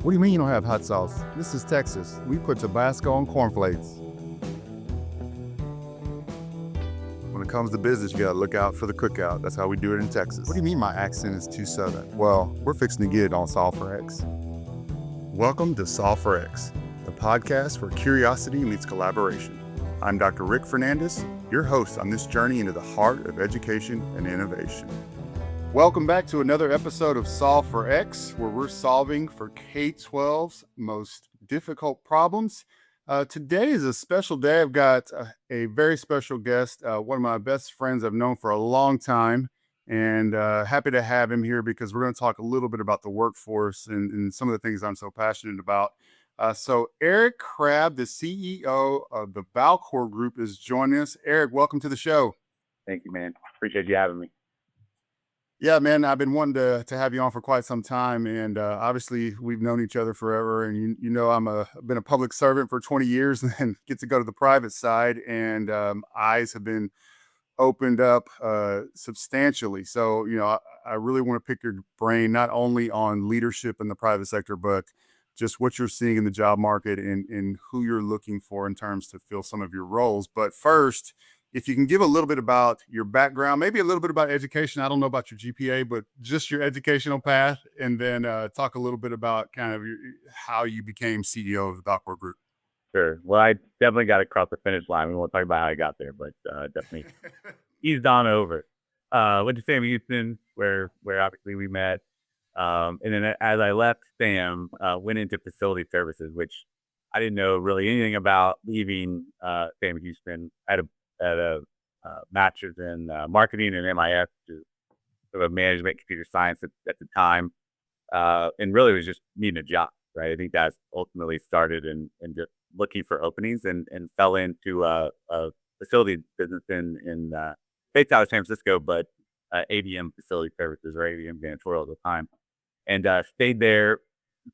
What do you mean you don't have hot sauce? This is Texas. We put Tabasco on cornflakes. When it comes to business, you gotta look out for the cookout. That's how we do it in Texas. What do you mean my accent is too southern? Well, we're fixing to get it on Solve for X. Welcome to Solve for X, the podcast where curiosity meets collaboration. I'm Dr. Rick Fernandez, your host on this journey into the heart of education and innovation. Welcome back to another episode of Solve for X, where we're solving for K-12's most difficult problems. Today is a special day. I've got a very special guest, one of my best friends I've known for a long time, and happy to have him here because we're going to talk a little bit about the workforce and some of the things I'm so passionate about. So Eric Crabb, the CEO of the Valcourt Group, is joining us. Eric, welcome to the show. Thank you, man. Appreciate you having me. Yeah, man, I've been wanting to have you on for quite some time, and obviously we've known each other forever. And you know, been a public servant for 20 years, and get to go to the private side, and eyes have been opened up substantially. So, you know, I really want to pick your brain not only on leadership in the private sector, but just what you're seeing in the job market and who you're looking for in terms to fill some of your roles. But first, if you can give a little bit about your background, maybe a little bit about education. I don't know about your GPA, but just your educational path, and then talk a little bit about kind of how you became CEO of the Valcourt Group. Sure. Well, I definitely got across the finish line. We won't talk about how I got there, but definitely eased on over. Went to Sam Houston, where obviously we met. And then as I left Sam, went into facility services, which I didn't know really anything about leaving Sam Houston. I had a master's in marketing and MIS, which is sort of management computer science at the time. And really was just needing a job, right? I think that's ultimately started in just looking for openings and fell into a facility business in based out of San Francisco, but ABM Facility Services or ABM Janitorial at the time. And stayed there,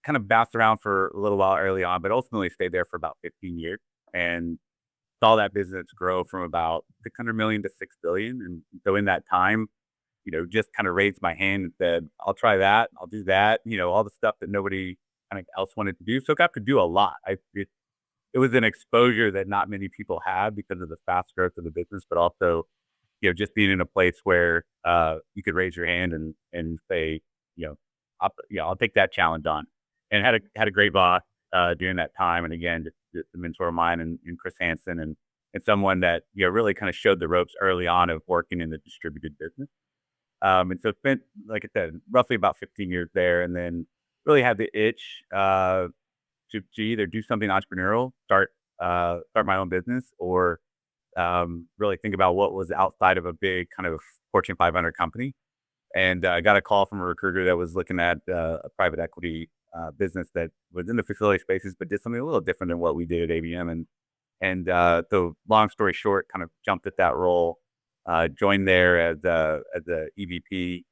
kind of bounced around for a little while early on, but ultimately stayed there for about 15 years and saw that business grow from about 600 million to 6 billion. And so in that time, you know, just kind of raised my hand and said, I'll try that. I'll do that. You know, all the stuff that nobody kind of else wanted to do. So got to do a lot. It was an exposure that not many people had because of the fast growth of the business, but also, you know, just being in a place where you could raise your hand and say, you know, I'll take that challenge on. And had a great boss during that time. And again, just a mentor of mine and Chris Hansen and someone that, you know, really kind of showed the ropes early on of working in the distributed business. And so spent, like I said, roughly about 15 years there, and then really had the itch to either do something entrepreneurial, start my own business, or really think about what was outside of a big kind of Fortune 500 company. And I got a call from a recruiter that was looking at a private equity business that was in the facility spaces, but did something a little different than what we did at ABM. And so long story short, kind of jumped at that role, joined there as a EVP,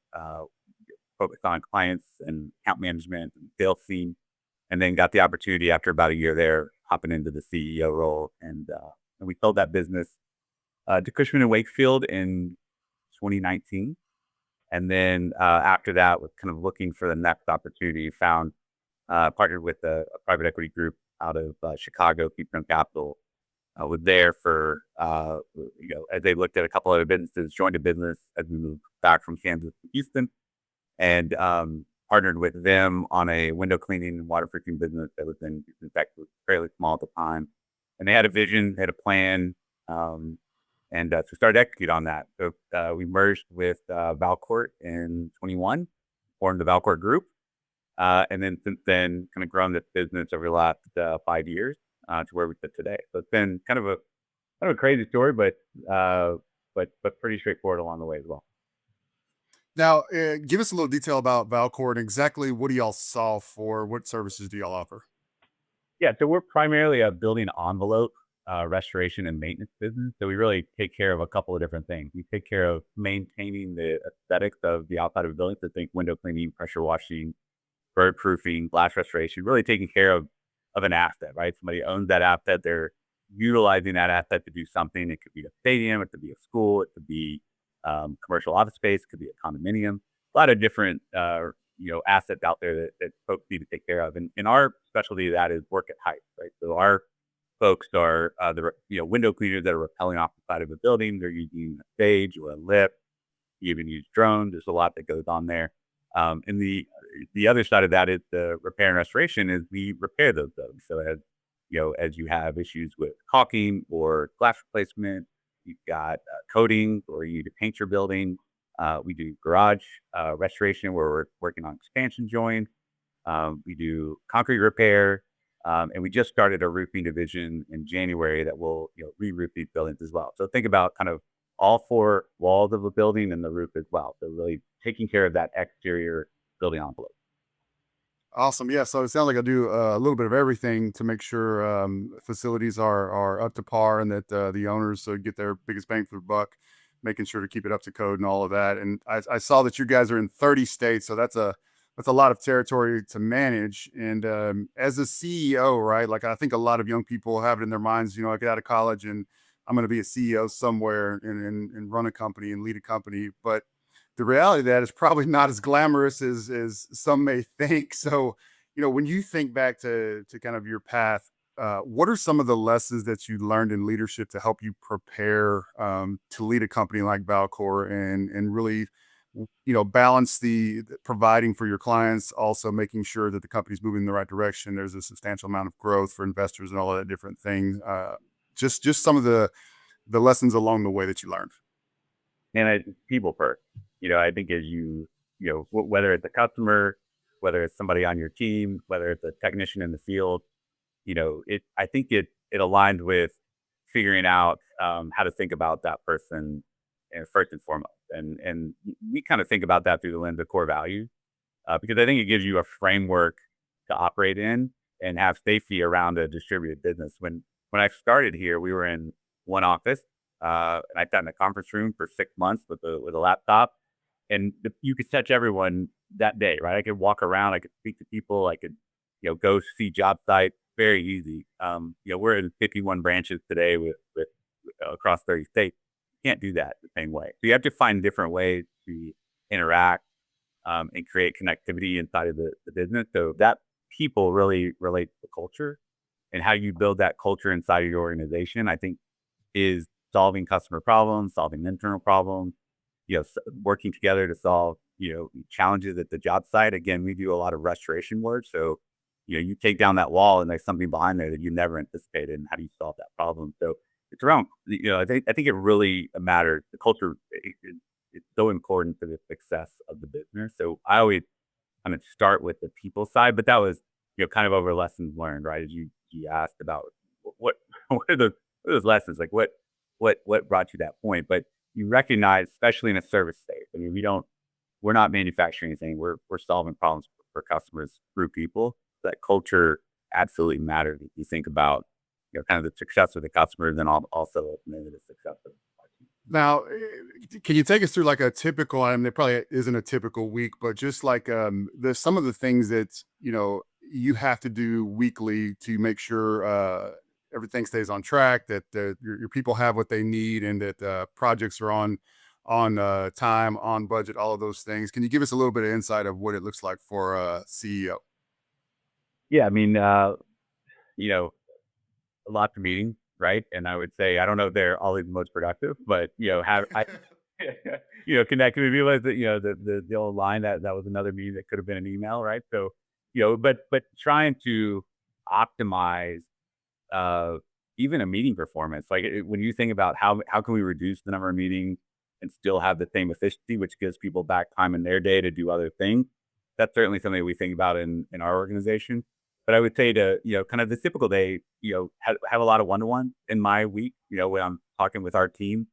focused on clients and account management and sales team, and then got the opportunity after about a year there, hopping into the CEO role. And we sold that business to Cushman & Wakefield in 2019. And then after that, was kind of looking for the next opportunity, partnered with a private equity group out of Chicago, Keystone Capital. Was there for, you know, as they looked at a couple other businesses, joined a business as we moved back from Kansas to Houston, and partnered with them on a window cleaning and waterproofing business that was in fact, was fairly small at the time. And they had a vision, they had a plan, and so started to execute on that. So we merged with Valcourt in 21, formed the Valcourt Group. And then since then, kind of grown this business over the last 5 years to where we sit today. So it's been kind of a crazy story, but pretty straightforward along the way as well. Now, give us a little detail about Valcourt and exactly what do y'all solve for? What services do y'all offer? Yeah, so we're primarily a building envelope restoration and maintenance business. So we really take care of a couple of different things. We take care of maintaining the aesthetics of the outside of a building. So think window cleaning, pressure washing, bird proofing, glass restoration, really taking care of an asset, right? Somebody owns that asset. They're utilizing that asset to do something. It could be a stadium, it could be a school, it could be commercial office space, it could be a condominium. A lot of different, assets out there that folks need to take care of. care of. And our specialty of that is work at height, right? So our folks are window cleaners that are rappelling off the side of a building. They're using a stage or a lift. You even use drones. There's a lot that goes on there. And the other side of that is the repair and restoration is we repair those buildings. So as you have issues with caulking or glass replacement, you've got coating or you need to paint your building. We do garage restoration where we're working on expansion joints. We do concrete repair. And we just started a roofing division in January that will re-roof these buildings as well. So think about kind of all four walls of a building and the roof as well. So really taking care of that exterior building envelope. Awesome. Yeah. So it sounds like I do a little bit of everything to make sure facilities are up to par and that the owners get their biggest bang for the buck, making sure to keep it up to code and all of that. And I saw that you guys are in 30 states, so that's a lot of territory to manage. And as a CEO, right? Like I think a lot of young people have it in their minds, I get out of college and I'm going to be a CEO somewhere and run a company and lead a company. But the reality of that is probably not as glamorous as some may think. So, when you think back to kind of your path, what are some of the lessons that you learned in leadership to help you prepare to lead a company like Valcourt and really, balance the providing for your clients, also making sure that the company's moving in the right direction. There's a substantial amount of growth for investors and all of that different things. Just some of the lessons along the way that you learned. And people first. I think as whether it's a customer, whether it's somebody on your team, whether it's a technician in the field, I think it aligned with figuring out how to think about that person first and foremost. And we kind of think about that through the lens of core values because I think it gives you a framework to operate in and have safety around a distributed business. When I started here, we were in one office and I sat in a conference room for 6 months with a laptop. And you could touch everyone that day, right? I could walk around, I could speak to people, I could, go see job sites, very easy. We're in 51 branches today with across 30 states. You can't do that the same way. So you have to find different ways to interact and create connectivity inside of the business. So that people really relate to the culture and how you build that culture inside of your organization, I think is solving customer problems, solving internal problems, working together to solve, challenges at the job site. Again, we do a lot of restoration work. So, you take down that wall and there's something behind there that you never anticipated. And how do you solve that problem? So it's around, I think it really matters. The culture it's so important to the success of the business. So I always kind of start with the people side, but that was, kind of over lessons learned, right? As you asked about what what are those lessons? Like what brought you to that point? But you recognize, especially in a service space, I mean, we're not manufacturing anything. We're solving problems for customers through people. That culture absolutely matters if you think about, kind of the success of the customer, then also ultimately the success of the team. Now, can you take us through like a typical, I mean, there probably isn't a typical week, but just like there's some of the things that, you have to do weekly to make sure everything stays on track, that your people have what they need and that projects are on time, on budget, all of those things. Can you give us a little bit of insight of what it looks like for a CEO? Yeah, I mean, lots of meetings, right? And I would say I don't know if they're always the most productive, but have I connecting with people that the old line that was another meeting that could have been an email, right? So but trying to optimize even a meeting performance, like when you think about how can we reduce the number of meetings and still have the same efficiency, which gives people back time in their day to do other things. That's certainly something we think about in our organization. But I would say to, kind of the typical day, have a lot of one-to-one in my week, when I'm talking with our team.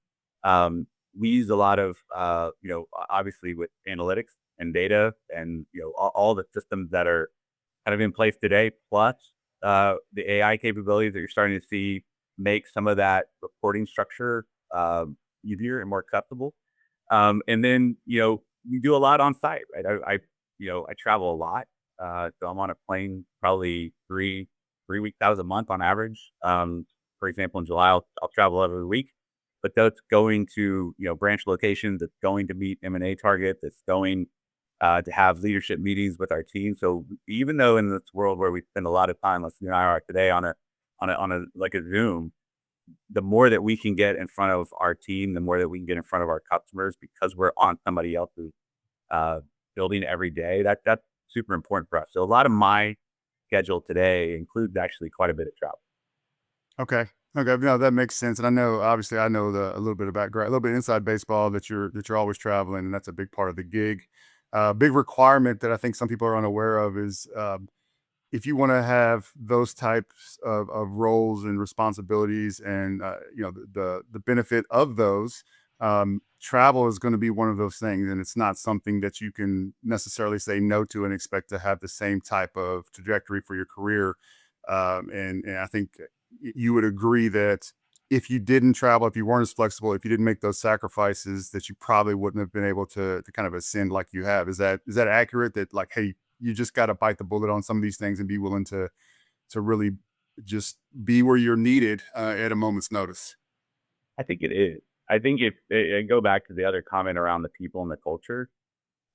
We use a lot of, obviously with analytics and data and, all the systems that are kind of in place today, plus the AI capabilities that you're starting to see make some of that reporting structure easier and more acceptable. And then, we do a lot on site, right? I travel a lot. So I'm on a plane probably three weeks out of the month on average. For example, in July, I'll travel every week, but that's going to, branch locations. That's going to meet M&A targets. That's going to have leadership meetings with our team. So even though in this world where we spend a lot of time, like you and I are today on a like a Zoom, the more that we can get in front of our team, the more that we can get in front of our customers because we're on somebody else's uh, building every day. That's super important for us. So a lot of my schedule today includes actually quite a bit of travel. Okay. Okay. No, that makes sense. And I know, obviously, I know a little bit of background, a little bit inside baseball that you're always traveling, and that's a big part of the gig. Big requirement that I think some people are unaware of is if you want to have those types of roles and responsibilities, and the benefit of those, travel is going to be one of those things, and it's not something that you can necessarily say no to and expect to have the same type of trajectory for your career. And I think you would agree that if you didn't travel, if you weren't as flexible, if you didn't make those sacrifices, that you probably wouldn't have been able to kind of ascend like you have. Is that accurate? That, like, hey, you just got to bite the bullet on some of these things and be willing to really just be where you're needed at a moment's notice. I think it is. I think if and go back to the other comment around the people and the culture,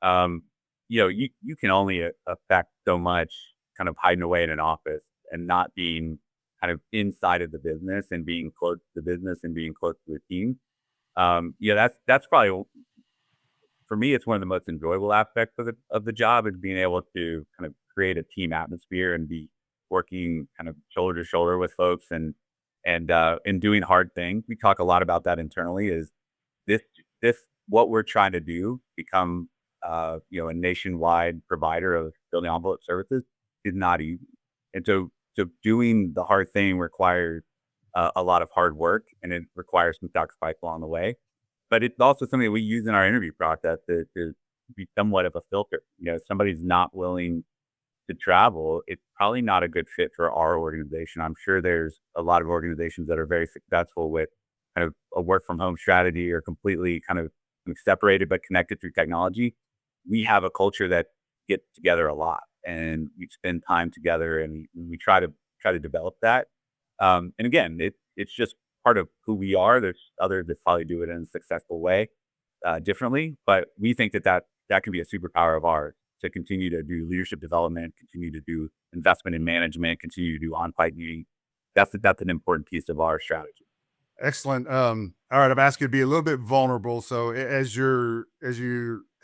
um, you can only affect so much kind of hiding away in an office and not being kind of inside of the business and being close to the business and being close to the team. That's probably for me. It's one of the most enjoyable aspects of the job is being able to kind of create a team atmosphere and be working kind of shoulder to shoulder with folks and doing hard things. We talk a lot about that internally. Is this this what we're trying to do? Become a nationwide provider of building envelope services is not easy, and so doing the hard thing requires a lot of hard work, and it requires some sacrifice along the way. But it's also something that we use in our interview process to be somewhat of a filter. If somebody's not willing to travel, it's probably not a good fit for our organization. I'm sure there's a lot of organizations that are very successful with kind of a work from home strategy or completely kind of separated but connected through technology. We have a culture that gets together a lot and we spend time together and we try to develop that. And again, it's just part of who we are. There's others that probably do it in a successful way differently, but we think that can be a superpower of ours to continue to do leadership development, continue to do investment in management, continue to do on-site meetings. That's an important piece of our strategy. Excellent. All right, I've asked you to be a little bit vulnerable. So as you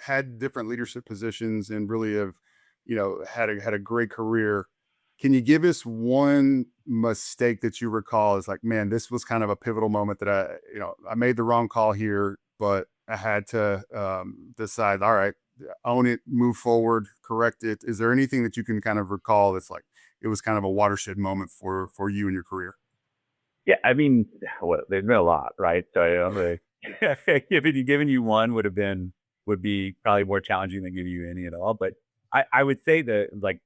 had different leadership positions and really have, had a great career, can you give us one mistake that you recall as like, man, this was kind of a pivotal moment that I made the wrong call here, but I had to decide, all right, own it, move forward, correct it. Is there anything that you can kind of recall that's like it was kind of a watershed moment for you in your career? Yeah, I mean, well, there's been a lot, right? So I don't really giving you one would be probably more challenging than giving you any at all. But I would say that like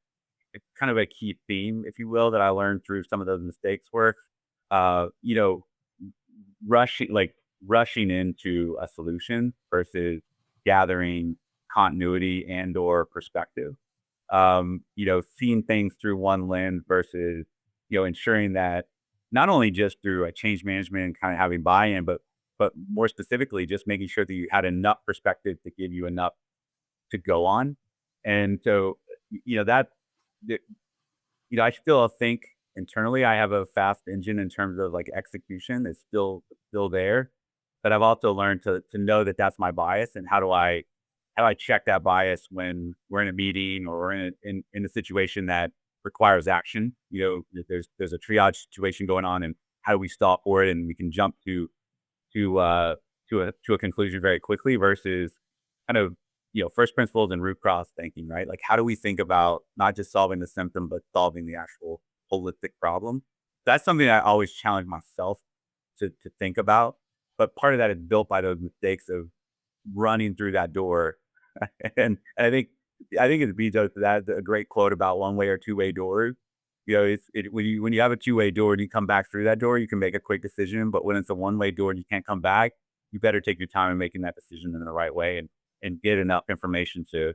it's kind of a key theme, if you will, that I learned through some of those mistakes were, uh, you know, rushing into a solution versus gathering continuity and or perspective. Seeing things through one lens versus, ensuring that not only just through a change management and kind of having buy-in, but more specifically, just making sure that you had enough perspective to give you enough to go on. And so, you know, that, that- I still think internally I have a fast engine in terms of like execution. It's still there, but I've also learned to know that that's my bias and how do I check that bias when we're in a meeting or we're in a situation that requires action. If there's a triage situation going on, and how do we stop for it, and we can jump to to a conclusion very quickly versus kind of first principles and root cause thinking, right? Like how do we think about not just solving the symptom but solving the actual holistic problem? That's something I always challenge myself to think about. But part of that is built by those mistakes of running through that door. And I think it beats out that a great quote about one way or two way doors. When you have a two-way door and you come back through that door, you can make a quick decision. But when it's a one-way door and you can't come back, you better take your time in making that decision in the right way and get enough information to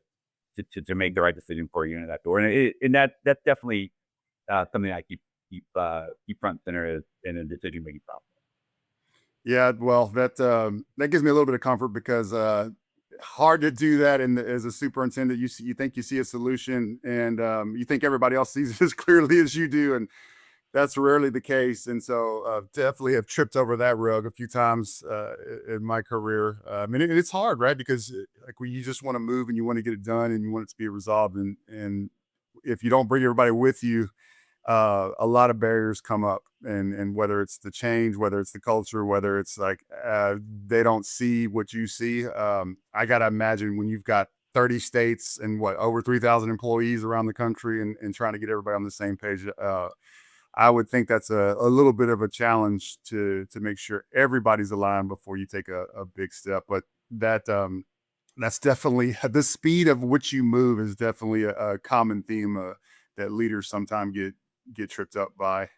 make the right decision for you in that door. And that's definitely something I keep front and center in a decision making process. Yeah, well, that gives me a little bit of comfort because hard to do that. And as a superintendent, you think you see a solution, and you think everybody else sees it as clearly as you do, and that's rarely the case. And so definitely have tripped over that rug a few times in my career. I mean, it's hard, right? Because like when you just want to move and you want to get it done and you want it to be resolved, and if you don't bring everybody with you, a lot of barriers come up, and whether it's the change, whether it's the culture, whether it's like they don't see what you see. I gotta imagine when you've got 30 states and what, over 3,000 employees around the country, and trying to get everybody on the same page. I would think that's a little bit of a challenge to make sure everybody's aligned before you take a big step. But that's definitely the speed of which you move is definitely a common theme that leaders sometimes get tripped up by.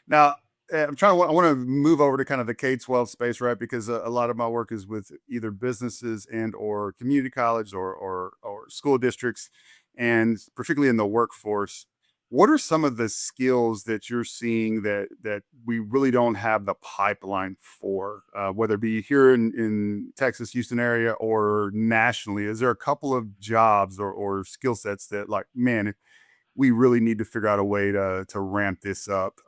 Now, I want to move over to kind of the K-12 space, right? Because a lot of my work is with either businesses and or community college or school districts, and particularly in the workforce. What are some of the skills that you're seeing that we really don't have the pipeline for, whether it be here in Texas, Houston area, or nationally? Is there a couple of jobs or skill sets that, like, man, we really need to figure out a way to ramp this up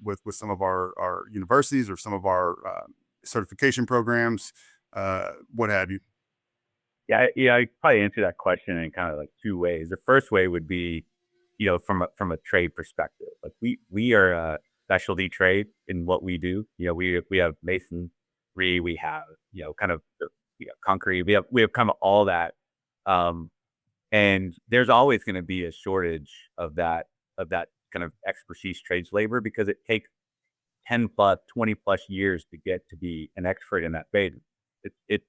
with some of our universities or some of our certification programs, what have you? Yeah, I probably answer that question in kind of like two ways. The first way would be, from a trade perspective. Like we are a specialty trade in what we do. We have masonry, we have kind of concrete, we have kind of all that. Um, and there's always going to be a shortage of that kind of expertise trades labor because it takes 10 plus 20 plus years to get to be an expert in that trade.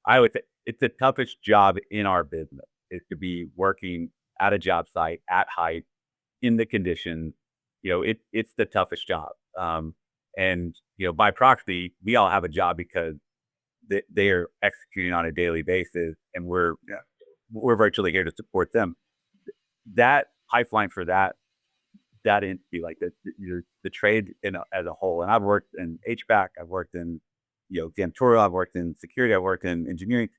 I would say it's the toughest job in our business is to be working at a job site at height in the conditions. It's the toughest job. And by proxy, we all have a job because they are executing on a daily basis, and we're virtually here to support them. That pipeline for that entity, like the trade as a whole. And I've worked in HVAC, I've worked in janitorial, I've worked in security, I've worked in engineering.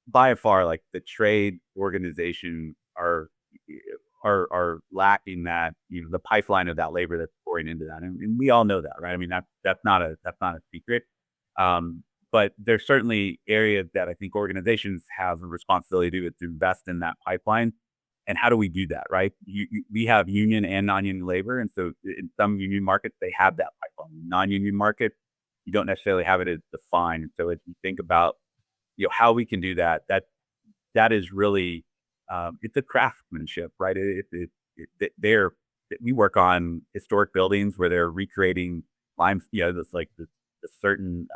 By far, like the trade organization are lacking that the pipeline of that labor that's pouring into that, and we all know that, right? I mean that's not a secret. But there's certainly areas that I think organizations have a responsibility to invest in that pipeline. And how do we do that, right? We have union and non-union labor, and so in some union markets they have that pipeline. Non-union market, you don't necessarily have it as defined. So if you think about how we can do that, that is really it's a craftsmanship, right? They're we work on historic buildings where they're recreating lime, this like the certain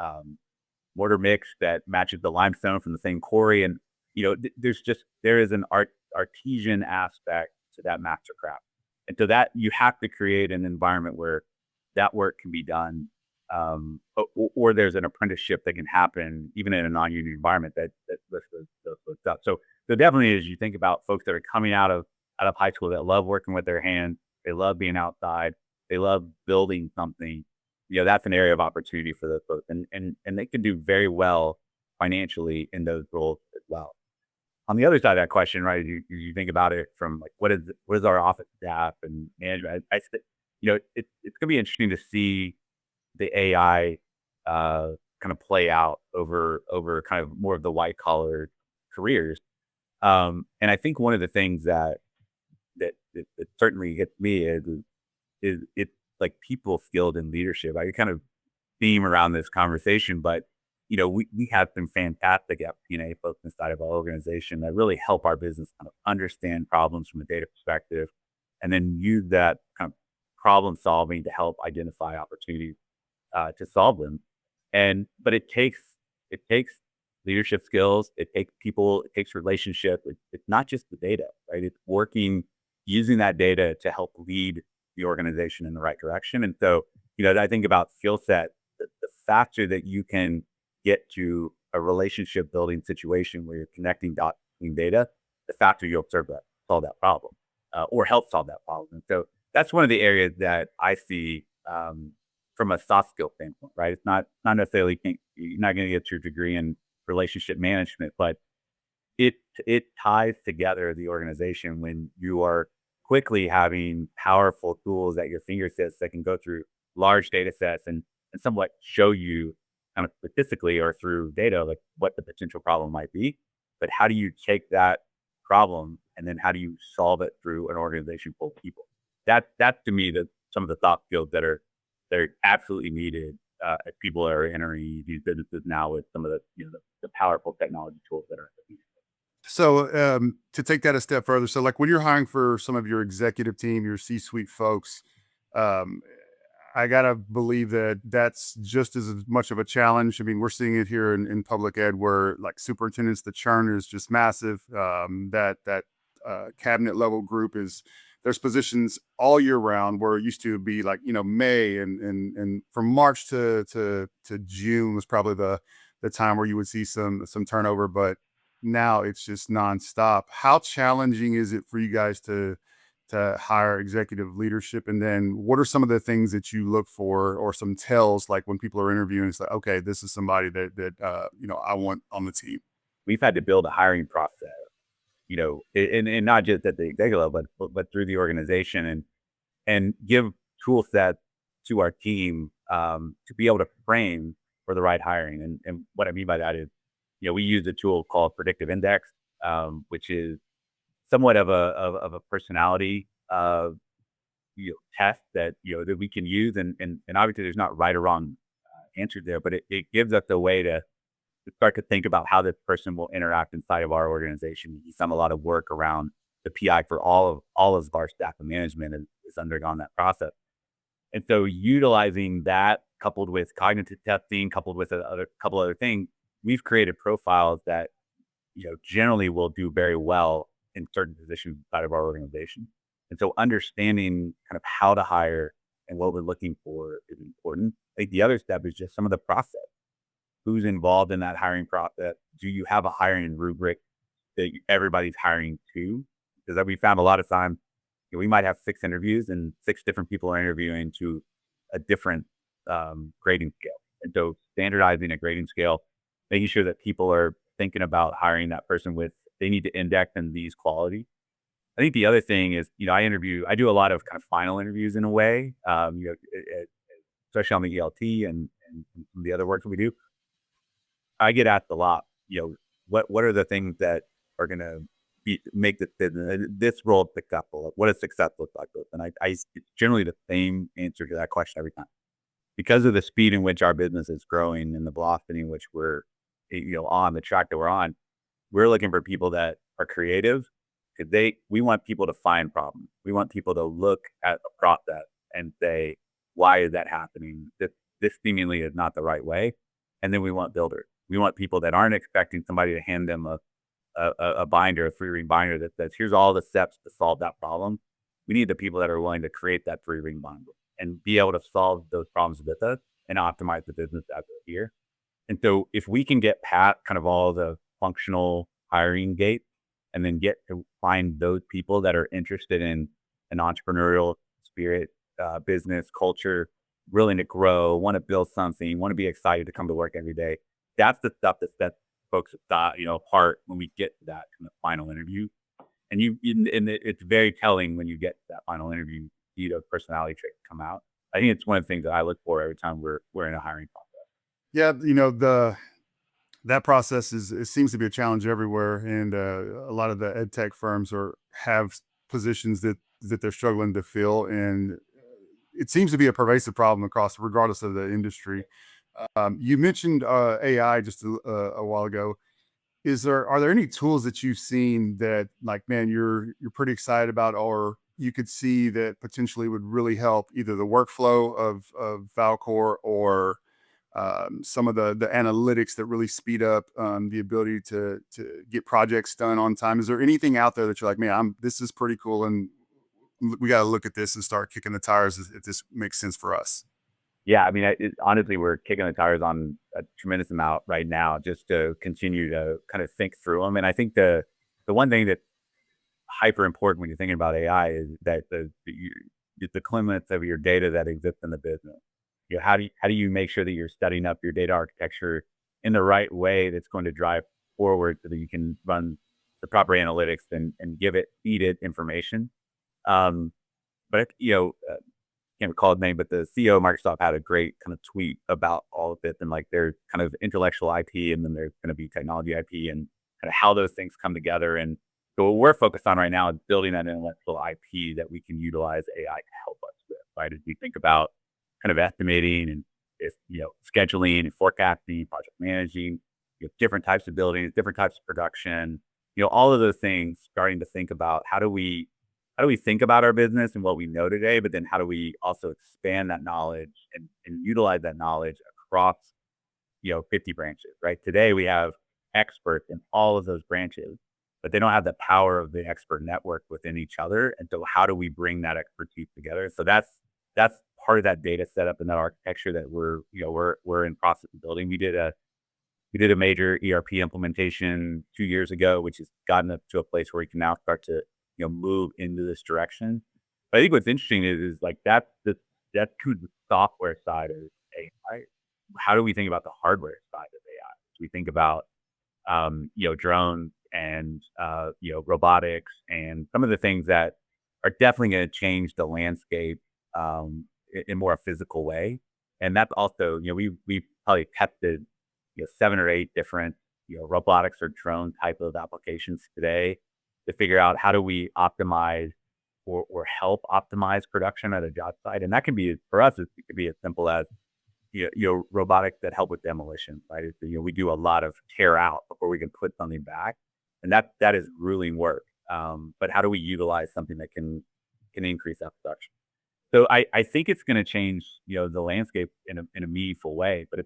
mortar mix that matches the limestone from the same quarry, and there is an artesian aspect to that master craft, and so that you have to create an environment where that work can be done, or there's an apprenticeship that can happen even in a non-union environment that lifts those up. So definitely, as you think about folks that are coming out of high school that love working with their hands, they love being outside, they love building something. That's an area of opportunity for those folks, and they can do very well financially in those roles as well. On the other side of that question, right, you think about it from like what is our office staff and management. It's gonna be interesting to see the AI kind of play out over kind of more of the white collar careers. And I think one of the things that certainly hits me is it's like people skilled in leadership. I kind of theme around this conversation, but we have some fantastic FP&A folks inside of our organization that really help our business kind of understand problems from a data perspective, and then use that kind of problem solving to help identify opportunities to solve them. But it takes leadership skills, it takes people, it takes relationship. It's not just the data, right? It's working using that data to help lead the organization in the right direction. And so, I think about skill set, the faster that you can get to a relationship building situation where you're connecting dots between data, the faster you'll solve that problem, or help solve that problem. And so that's one of the areas that I see from a soft skill standpoint, right? It's not necessarily you're not going to get your degree in relationship management, but it ties together the organization when you are quickly having powerful tools at your fingertips that can go through large data sets and somewhat show you kind of statistically or through data like what the potential problem might be. But how do you take that problem and then how do you solve it through an organization full of people? That to me that some of the thought skills they're absolutely needed as people are entering these businesses now with some of the powerful technology tools that are. So, to take that a step further, so like when you're hiring for some of your executive team, your C-suite folks, um, I gotta believe that that's just as much of a challenge. I mean, we're seeing it here in public ed, where like superintendents, the churn is just massive. That cabinet level group is there's positions all year round, where it used to be like May and from March to June was probably the time where you would see some turnover, but now it's just nonstop. How challenging is it for you guys to hire executive leadership? And then what are some of the things that you look for or some tells like when people are interviewing, it's like, okay, this is somebody that I want on the team. We've had to build a hiring process, and not just at the executive level, but through the organization and give tool sets to our team to be able to frame for the right hiring. And what I mean by that is, we use a tool called Predictive Index, which is somewhat of a personality test that that we can use, and obviously there's not right or wrong answer there, but it gives us a way to start to think about how this person will interact inside of our organization. He's done a lot of work around the PI for all of our staff and management is undergone that process. And so utilizing that coupled with cognitive testing, coupled with a couple other things, we've created profiles that generally will do very well in certain positions inside of our organization. And so understanding kind of how to hire and what we're looking for is important. I think the other step is just some of the process. Who's involved in that hiring process? Do you have a hiring rubric that everybody's hiring to? Because we found a lot of times we might have 6 interviews and 6 different people are interviewing to a different grading scale. And so standardizing a grading scale, making sure that people are thinking about hiring that person they need to index in these qualities. I think the other thing is, I do a lot of kind of final interviews in a way, especially on the ELT and some of the other work that we do. I get asked a lot, what are the things that are going to make this role successful? What does success look like? And it's generally the same answer to that question every time. Because of the speed in which our business is growing and the velocity in which we're, on the track that we're on, we're looking for people that are creative. We want people to find problems. We want people to look at a process and say, why is that happening? This seemingly is not the right way. And then we want builders. We want people that aren't expecting somebody to hand them a binder, a 3-ring binder that says, here's all the steps to solve that problem. We need the people that are willing to create that 3-ring binder and be able to solve those problems with us and optimize the business as we're here. And so if we can get past kind of all the functional hiring gates and then get to find those people that are interested in an entrepreneurial spirit, business culture, willing to grow, want to build something, want to be excited to come to work every day. That's the stuff that sets folks apart when we get to that kind of final interview. And it's very telling when you get to that final interview, see those personality traits come out. I think it's one of the things that I look for every time we're in a hiring process. Yeah, that process it seems to be a challenge everywhere, and a lot of the ed tech firms have positions that they're struggling to fill, and it seems to be a pervasive problem across, regardless of the industry. You mentioned AI just a while ago. Are there any tools that you've seen that, like, man, you're pretty excited about, or you could see that potentially would really help either the workflow of Valcourt or some of the analytics that really speed up the ability to get projects done on time? Is there anything out there that you're like, man, this is pretty cool, and we got to look at this and start kicking the tires if this makes sense for us? Yeah, I mean, honestly, we're kicking the tires on a tremendous amount right now just to continue to kind of think through them. And I think the one thing that's hyper important when you're thinking about AI is that the cleanliness of your data that exists in the business. How do you make sure that you're setting up your data architecture in the right way that's going to drive forward so that you can run the proper analytics and feed it information. Um, but can't recall his name, but the CEO of Microsoft had a great kind of tweet about all of this and like their kind of intellectual IP, and then there's going to be technology IP, and kind of how those things come together. And so what we're focused on right now is building that intellectual IP that we can utilize AI to help us with, right? As we think about kind of estimating and scheduling and forecasting, project managing, different types of buildings, different types of production, all of those things, starting to think about how do we think about our business and what we know today, but then how do we also expand that knowledge and utilize that knowledge across, 50 branches, right? Today we have experts in all of those branches, but they don't have the power of the expert network within each other. And so how do we bring that expertise together? So that's part of that data setup and that architecture that we're in process of building. We did a major ERP implementation 2 years ago, which has gotten up to a place where we can now start to move into this direction. But I think what's interesting is like that's to the software side of AI. How do we think about the hardware side of AI? So we think about drones and robotics and some of the things that are definitely going to change the landscape in more a physical way. And that's also we probably tested 7 or 8 different robotics or drone type of applications today to figure out how do we optimize or help optimize production at a job site. And that can be, for us, it could be as simple as robotics that help with demolition, right? We do a lot of tear out before we can put something back, and that is grueling work. But how do we utilize something that can increase that production? So I think it's going to change the landscape in a meaningful way. But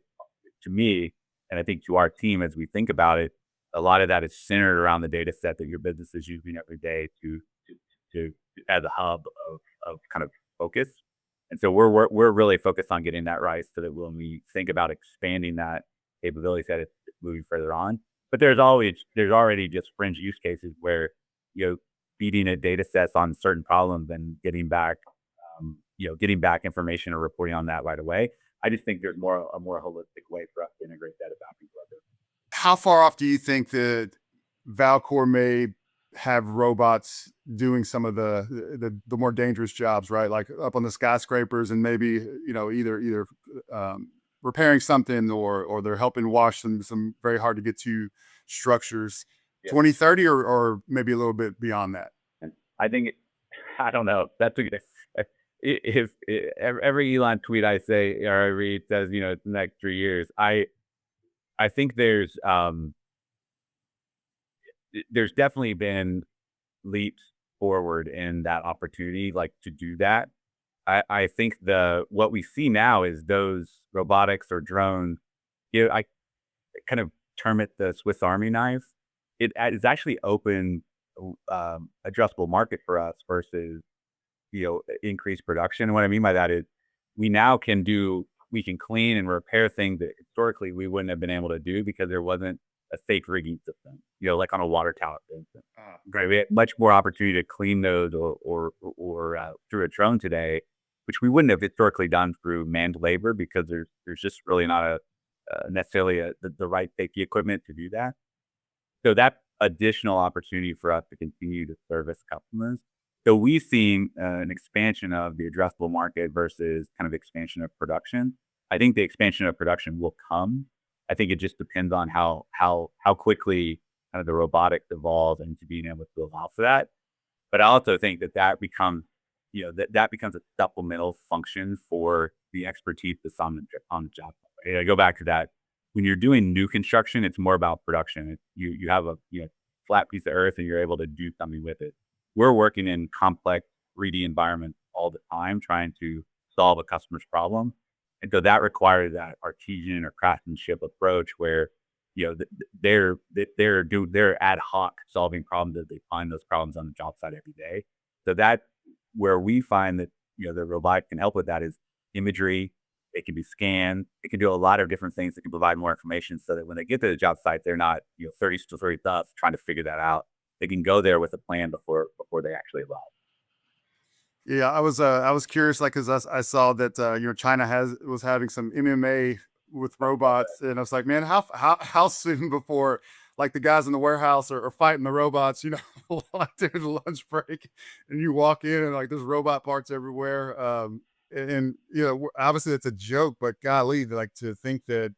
to me, and I think to our team as we think about it, a lot of that is centered around the data set that your business is using every day to as a hub of kind of focus. And so we're really focused on getting that right, so that when we think about expanding that capability set, it's moving further on. But there's already just fringe use cases where feeding it data sets on certain problems and getting back information or reporting on that right away. I just think there's a more holistic way for us to integrate that back into our business. How far off do you think that Valcourt may have robots doing some of the more dangerous jobs, right? Like up on the skyscrapers, and maybe either repairing something, or they're helping wash some very hard to get to structures. Yeah. 2030, or maybe a little bit beyond that. I think I don't know. That's if every Elon tweet I say or I read says it's the next 3 years. I think there's definitely been leaps forward in that opportunity, like to do that. I think what we see now is those robotics or drones. I kind of term it the Swiss Army knife. It is actually open addressable market for us versus increased production. And what I mean by that is we can clean and repair things that historically we wouldn't have been able to do because there wasn't a safe rigging system, like on a water tower, for instance. Right. We had much more opportunity to clean those or through a drone today, which we wouldn't have historically done through manned labor, because there's just really not necessarily the right safety equipment to do that. So that additional opportunity for us to continue to service customers. So we've seen an expansion of the addressable market versus kind of expansion of production. I think the expansion of production will come. I think it just depends on how quickly kind of the robotics evolve into being able to allow for that. But I also think that becomes, that becomes a supplemental function for the expertise that's on the job. I go back to that. When you're doing new construction, it's more about production. You have a flat piece of earth and you're able to do something with it. We're working in complex 3D environments all the time, trying to solve a customer's problem. And so that requires that artisan or craftsmanship approach where, they're ad hoc solving problems as they find those problems on the job site every day. So that's where we find that, the robot can help with that is imagery. It can be scanned. It can do a lot of different things that can provide more information, so that when they get to the job site, they're not, 30 to 30 thoughts trying to figure that out. They can go there with a plan before they actually arrive. Yeah, I was curious, like, because I saw that China was having some MMA with robots, and I was like, man, how soon before like the guys in the warehouse are fighting the robots, like during the lunch break, and you walk in and like there's robot parts everywhere. And obviously it's a joke, but golly, like to think that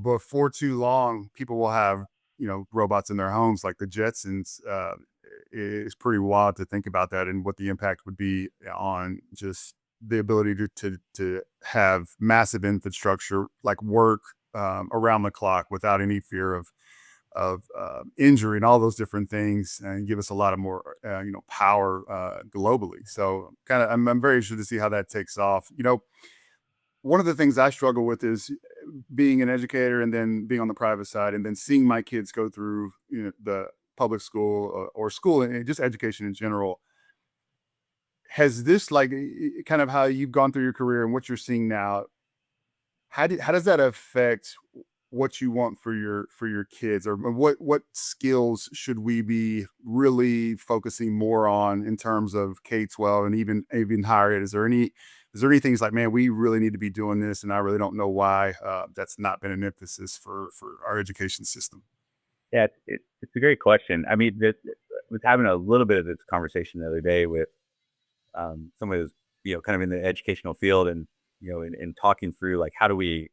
before too long, people will have, robots in their homes like the Jetsons. Is pretty wild to think about that and what the impact would be on just the ability to have massive infrastructure like work around the clock without any fear of injury and all those different things, and give us a lot of more power globally. So I'm very interested to see how that takes off. One of the things I struggle with is being an educator and then being on the private side and then seeing my kids go through the public school or school and just education in general. Has this like kind of how you've gone through your career and what you're seeing now, how does that affect what you want for your kids, or what skills should we be really focusing more on in terms of K-12 and even higher ed? Is there any things like, man, we really need to be doing this, and I really don't know why that's not been an emphasis for our education system? Yeah, it's a great question. I mean, I was having a little bit of this conversation the other day with someone who's kind of in the educational field, and in talking through like how do we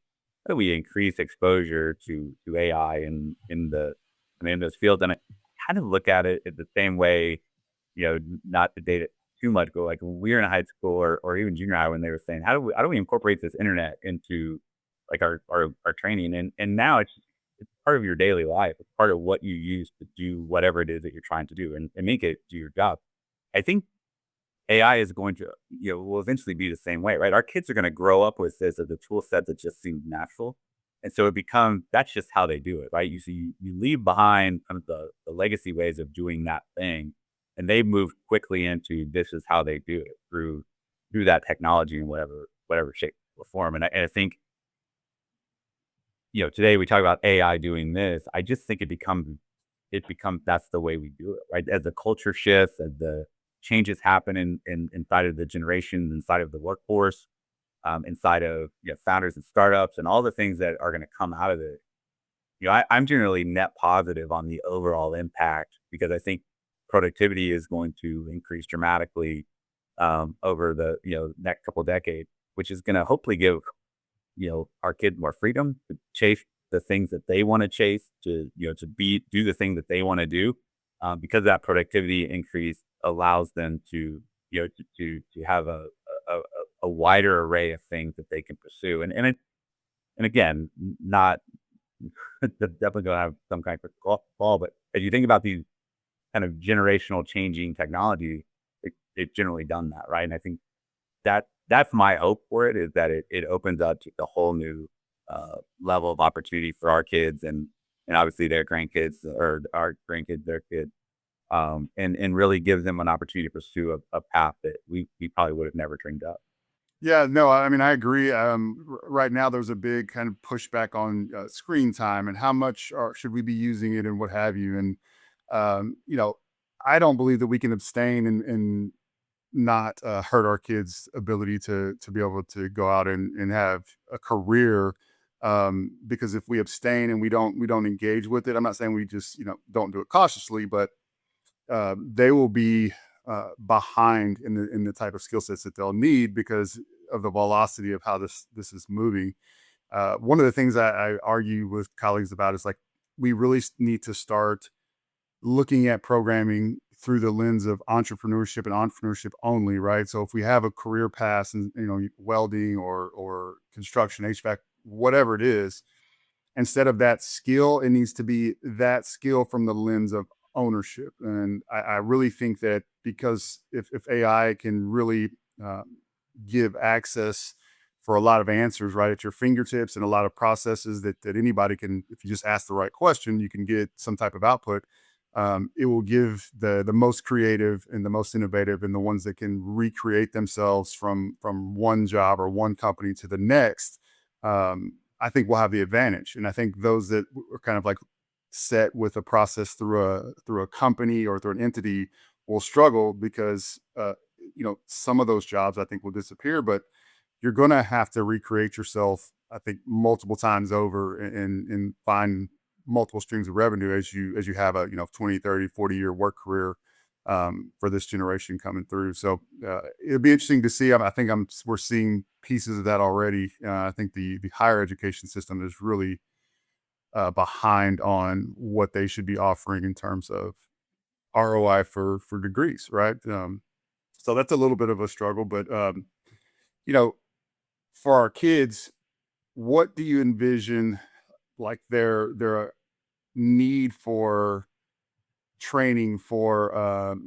increase exposure to AI in those fields, and I kind of look at it the same way, not to date it too much, but like when we were in high school or even junior high when they were saying how do we incorporate this internet into like our training, and now it's part of your daily life. It's part of what you use to do whatever it is that you're trying to do and make it do your job. I think AI is going to, will eventually be the same way, right? Our kids are going to grow up with this as a tool set that just seems natural. And so that's just how they do it, right? You leave behind kind of the legacy ways of doing that thing, and they move quickly into this is how they do it through that technology in whatever shape or form. And I think, today we talk about AI doing this. I just think it becomes that's the way we do it, right? As the culture shifts, as the changes happen inside of the generations, inside of the workforce, inside of founders and startups, and all the things that are going to come out of it. I'm generally net positive on the overall impact because I think productivity is going to increase dramatically over the next couple of decades, which is going to hopefully give our kids more freedom to chase the things that they want to chase, to do the thing that they want to do, because that productivity increase allows them to to have a, a wider array of things that they can pursue, and again, not definitely gonna have some kind of fall, but as you think about these kind of generational changing technology, it's generally done that, right? And I think that's my hope for it, is that it opens up to the whole new level of opportunity for our kids, and obviously their grandkids, or our grandkids, their kids, and really gives them an opportunity to pursue a path that we probably would have never dreamed up. Yeah, no, I mean, I agree. Right now, there's a big kind of pushback on screen time and how much should we be using it and what have you. And, I don't believe that we can abstain and not hurt our kids' ability to be able to go out and have a career. Because if we abstain and we don't engage with it, I'm not saying we just don't do it cautiously, but they will be behind in the type of skill sets that they'll need because of the velocity of how this is moving. One of the things I argue with colleagues about is like we really need to start looking at programming through the lens of entrepreneurship and entrepreneurship only, right? So if we have a career path and welding or construction, HVAC, whatever it is, instead of that skill, it needs to be that skill from the lens of ownership. And I really think that because if AI can really uh, give access for a lot of answers right at your fingertips and a lot of processes that anybody can, if you just ask the right question, you can get some type of output. It will give the most creative and the most innovative and the ones that can recreate themselves from one job or one company to the next. I think we'll have the advantage, and I think those that are kind of like set with a process through a company or through an entity will struggle because some of those jobs I think will disappear, but you're going to have to recreate yourself I think multiple times over and find multiple streams of revenue as you have a 20, 30, 40-year work career for this generation coming through. So it'll be interesting to see. I think we're seeing pieces of that already. I think the higher education system is really behind on what they should be offering in terms of ROI for degrees, right? So that's a little bit of a struggle, but you know, for our kids, what do you envision like their need for training, for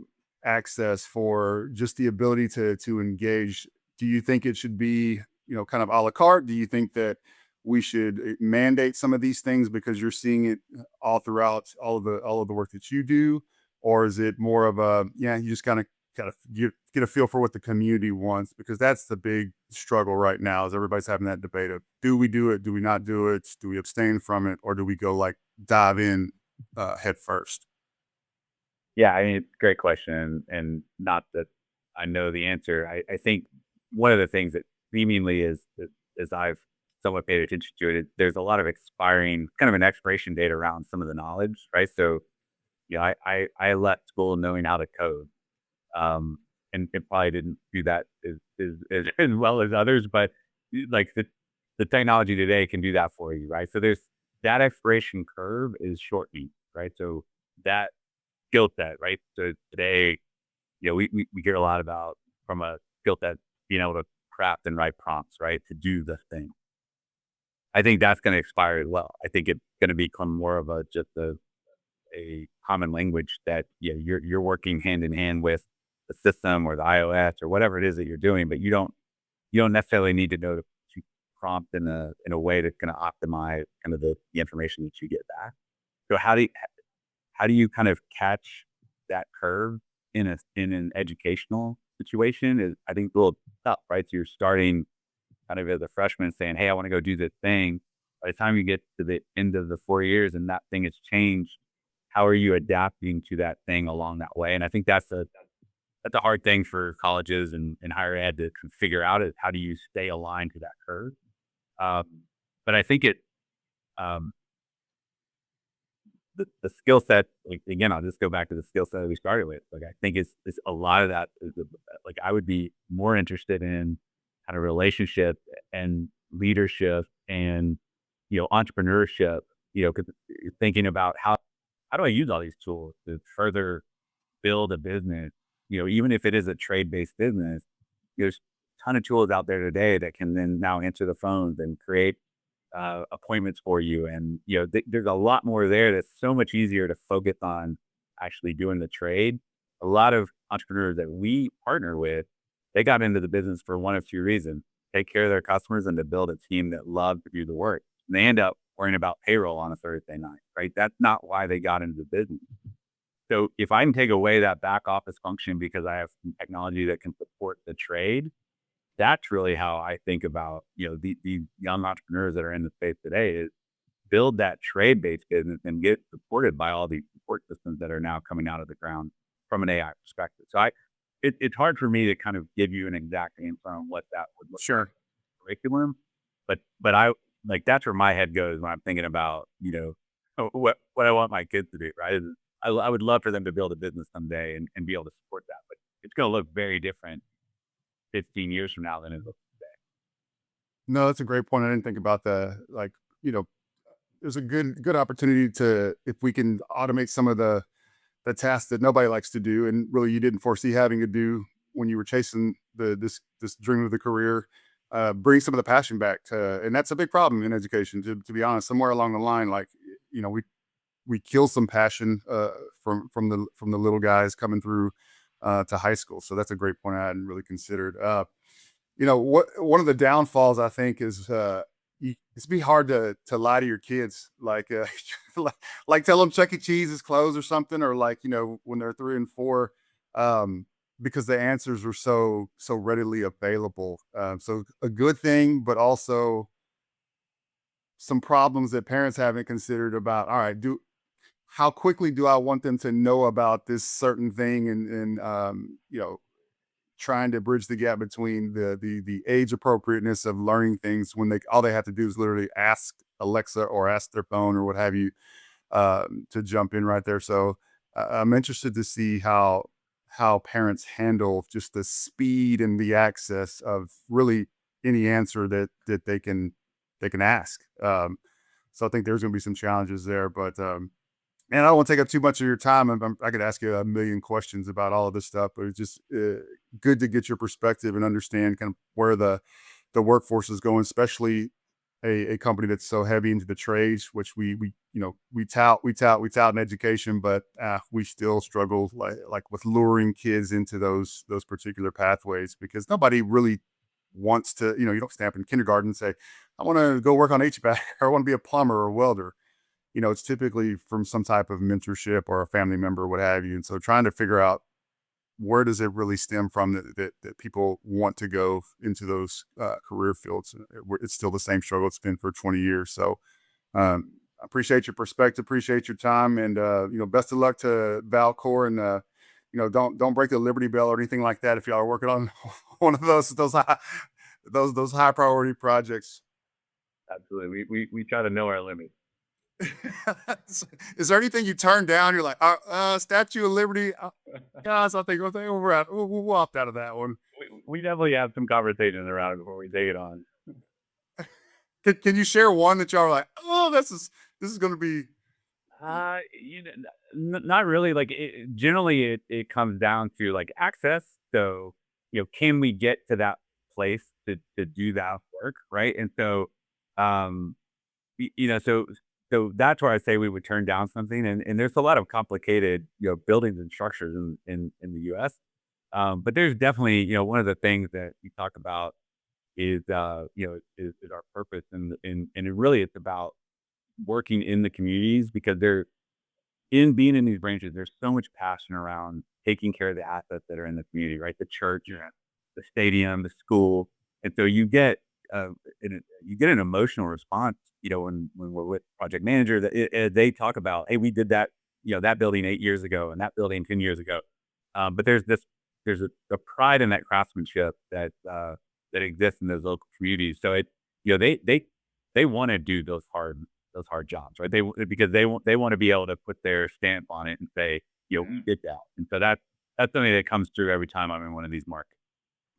access, for just the ability to engage? Do you think it should be kind of a la carte? Do you think that we should mandate some of these things because you're seeing it all throughout all of the work that you do, or is it more of a you just kind of get a feel for what the community wants? Because that's the big struggle right now, is everybody's having that debate of, do we do it, do we not do it, do we abstain from it, or do we go like dive in head first? Yeah, I mean, it's a great question, and not that I know the answer. I think one of the things that seemingly is I've somewhat paid attention to it, there's a lot of expiring, kind of an expiration date around some of the knowledge, right? So, I left school knowing how to code, um, and it probably didn't do that as well as others, but like the technology today can do that for you, right? So there's that expiration curve is shortening, right? So that skill set, right? So today, we hear a lot about from a skill set being able to craft and write prompts, right? To do the thing. I think that's going to expire as well. I think it's going to become more of just a common language that you're working hand in hand with the system or the iOS or whatever it is that you're doing, but you don't necessarily need to know to prompt in a way that's going to optimize kind of the information that you get back. So how do you kind of catch that curve in an educational situation is, I think, a little tough, right? So you're starting kind of as a freshman saying, "Hey, I want to go do this thing." By the time you get to the end of the 4 years and that thing has changed, how are you adapting to that thing along that way? And I think that's a hard thing for colleges and higher ed to figure out, is how do you stay aligned to that curve? But I think um, the skill set, like, again, I'll just go back to the skill set that we started with. Like, I think it's a lot of that is like, I would be more interested in kind of relationship and leadership and, entrepreneurship, 'cause you're thinking about how do I use all these tools to further build a business, even if it is a trade-based business. There's a ton of tools out there today that can then now answer the phones and create appointments for you. And, there's a lot more there that's so much easier to focus on actually doing the trade. A lot of entrepreneurs that we partner with, they got into the business for one of two reasons: take care of their customers and to build a team that loved to do the work. And they end up worrying about payroll on a Thursday night, right? That's not why they got into the business. So if I can take away that back office function because I have some technology that can support the trade, that's really how I think about, the young entrepreneurs that are in the space today, is build that trade-based business and get supported by all these support systems that are now coming out of the ground from an AI perspective. So it's hard for me to kind of give you an exact answer on what that would look like Sure. in curriculum, but I like, that's where my head goes when I'm thinking about, what I want my kids to do, right? I would love for them to build a business someday and be able to support that, but it's going to look very different 15 years from now than it looks. No, that's a great point. I didn't think about the like, you know, there's a good opportunity to, if we can automate some of the tasks that nobody likes to do and really you didn't foresee having to do when you were chasing this dream of the career, bring some of the passion back to, and that's a big problem in education, to be honest. Somewhere along the line, like, we kill some passion from the little guys coming through to high school. So that's a great point I hadn't really considered. What one of the downfalls I think is it's be hard to lie to your kids, like like tell them Chuck E. Cheese is closed or something, or like when they're 3 and 4, um, because the answers are so readily available. So a good thing, but also some problems that parents haven't considered about. All right, do how quickly do I want them to know about this certain thing, and trying to bridge the gap between the age appropriateness of learning things when all they have to do is literally ask Alexa or ask their phone or what have you, to jump in right there. So I'm interested to see how parents handle just the speed and the access of really any answer that they can ask. So I think there's going to be some challenges there, but and I don't want to take up too much of your time. I could ask you a million questions about all of this stuff, but it's just good to get your perspective and understand kind of where the workforce is going, especially a company that's so heavy into the trades, which we tout in education, but we still struggle like with luring kids into those particular pathways, because nobody really wants to, you don't stand up in kindergarten and say, I want to go work on HVAC or I want to be a plumber or a welder. It's typically from some type of mentorship or a family member or what have you. And so trying to figure out where does it really stem from that people want to go into those career fields. It's still the same struggle it's been for 20 years. So I appreciate your perspective, appreciate your time, and best of luck to Valcourt, and don't break the Liberty Bell or anything like that if y'all are working on one of those high priority projects. Absolutely. We try to know our limits. Is there anything you turn down? You're like, Statue of Liberty. Guys, I think we'll opt out of that one. We definitely have some conversations around it before we take it on. Can you share one that y'all are like, oh, this is going to be? Not really. Like generally, it comes down to like access. So can we get to that place to do that work, right? And so, so that's where I say we would turn down something. And there's a lot of complicated, buildings and structures in the US. But there's definitely, one of the things that we talk about is our purpose. And it really, it's about working in the communities, because in being in these branches, there's so much passion around taking care of the assets that are in the community, right? The church, the stadium, the school. And so you get an emotional response, when we're with project manager, that they talk about, hey, we did that, that building 8 years ago and that building 10 years ago. But there's a pride in that craftsmanship that exists in those local communities. So they want to do those hard jobs, right? Because they want to be able to put their stamp on it and say, we did that. And so that's something that comes through every time I'm in one of these markets.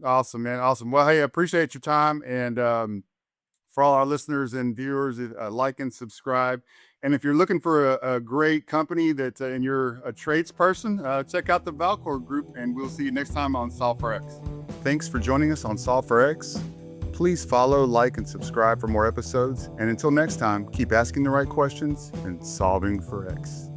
Awesome, man. Awesome. Well, hey, I appreciate your time. And for all our listeners and viewers, like and subscribe. And if you're looking for a great company and you're a tradesperson, check out the Valcourt Group, and we'll see you next time on Solve for X. Thanks for joining us on Solve for X. Please follow, like, and subscribe for more episodes. And until next time, keep asking the right questions and solving for X.